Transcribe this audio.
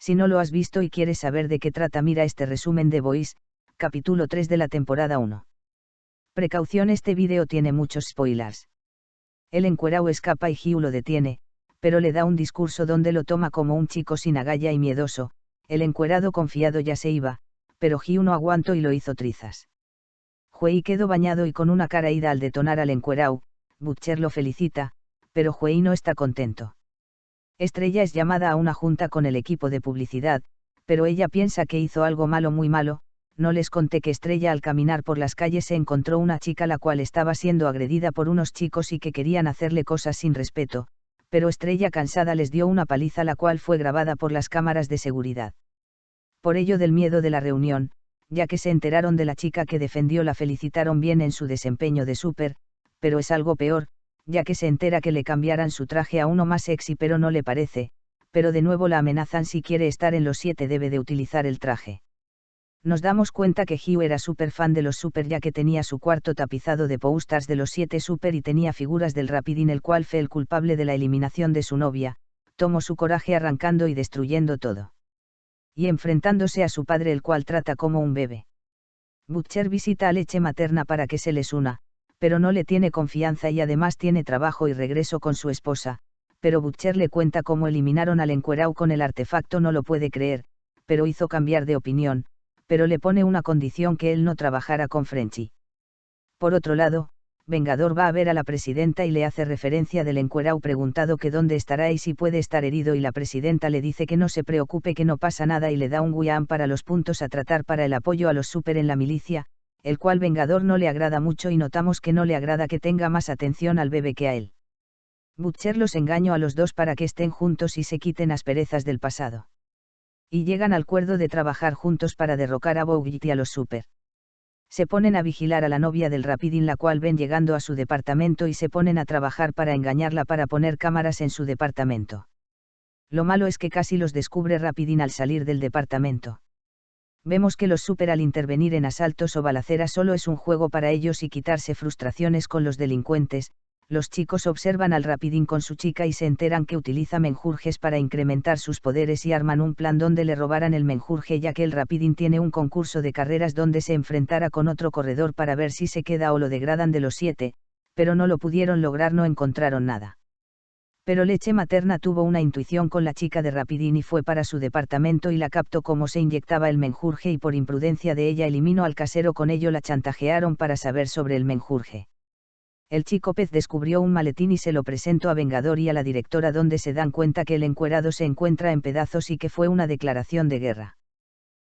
Si no lo has visto y quieres saber de qué trata, mira este resumen de Boys, capítulo 3 de la temporada 1. Precaución, este vídeo tiene muchos spoilers. El encuerao escapa y Hugh lo detiene, pero le da un discurso donde lo toma como un chico sin agalla y miedoso. El encuerado confiado ya se iba, pero Hugh no aguantó y lo hizo trizas. Huey quedó bañado y con una cara ida al detonar al encuerao. Butcher lo felicita, pero Huey no está contento. Estrella es llamada a una junta con el equipo de publicidad, pero ella piensa que hizo algo malo, muy malo. No les conté que Estrella al caminar por las calles se encontró una chica la cual estaba siendo agredida por unos chicos y que querían hacerle cosas sin respeto, pero Estrella cansada les dio una paliza la cual fue grabada por las cámaras de seguridad. Por ello del miedo de la reunión, ya que se enteraron de la chica que defendió, la felicitaron bien en su desempeño de súper, pero es algo peor, ya que se entera que le cambiaran su traje a uno más sexy, pero no le parece, pero de nuevo la amenazan: si quiere estar en los 7 debe de utilizar el traje. Nos damos cuenta que Hugh era súper fan de los Super, ya que tenía su cuarto tapizado de posters de los 7 Super y tenía figuras del Rapidín, el cual fue el culpable de la eliminación de su novia. Tomó su coraje arrancando y destruyendo todo. Y enfrentándose a su padre, el cual trata como un bebé. Butcher visita a leche materna para que se les una, pero no le tiene confianza y además tiene trabajo y regreso con su esposa, pero Butcher le cuenta cómo eliminaron al encuerao con el artefacto. No lo puede creer, pero hizo cambiar de opinión, pero le pone una condición: que él no trabajara con Frenchy. Por otro lado, Vengador va a ver a la presidenta y le hace referencia del encuerao, preguntado que dónde estará y si puede estar herido, y la presidenta le dice que no se preocupe, que no pasa nada, y le da un guión para los puntos a tratar para el apoyo a los Super en la milicia, el cual Vengador no le agrada mucho y notamos que no le agrada que tenga más atención al bebé que a él. Butcher los engañó a los dos para que estén juntos y se quiten asperezas del pasado. Y llegan al acuerdo de trabajar juntos para derrocar a Bougit y a los Super. Se ponen a vigilar a la novia del Rapidín, la cual ven llegando a su departamento, y se ponen a trabajar para engañarla, para poner cámaras en su departamento. Lo malo es que casi los descubre Rapidín al salir del departamento. Vemos que los Super, al intervenir en asaltos o balaceras, solo es un juego para ellos y quitarse frustraciones con los delincuentes. Los chicos observan al Rapidín con su chica y se enteran que utiliza menjurjes para incrementar sus poderes y arman un plan donde le robaran el menjurje, ya que el Rapidín tiene un concurso de carreras donde se enfrentará con otro corredor para ver si se queda o lo degradan de los 7, pero no lo pudieron lograr, no encontraron nada. Pero leche materna tuvo una intuición con la chica de Rapidín y fue para su departamento y la captó cómo se inyectaba el menjurje, y por imprudencia de ella eliminó al casero, con ello la chantajearon para saber sobre el menjurje. El chico pez descubrió un maletín y se lo presentó a Vengador y a la directora, donde se dan cuenta que el encuerado se encuentra en pedazos y que fue una declaración de guerra.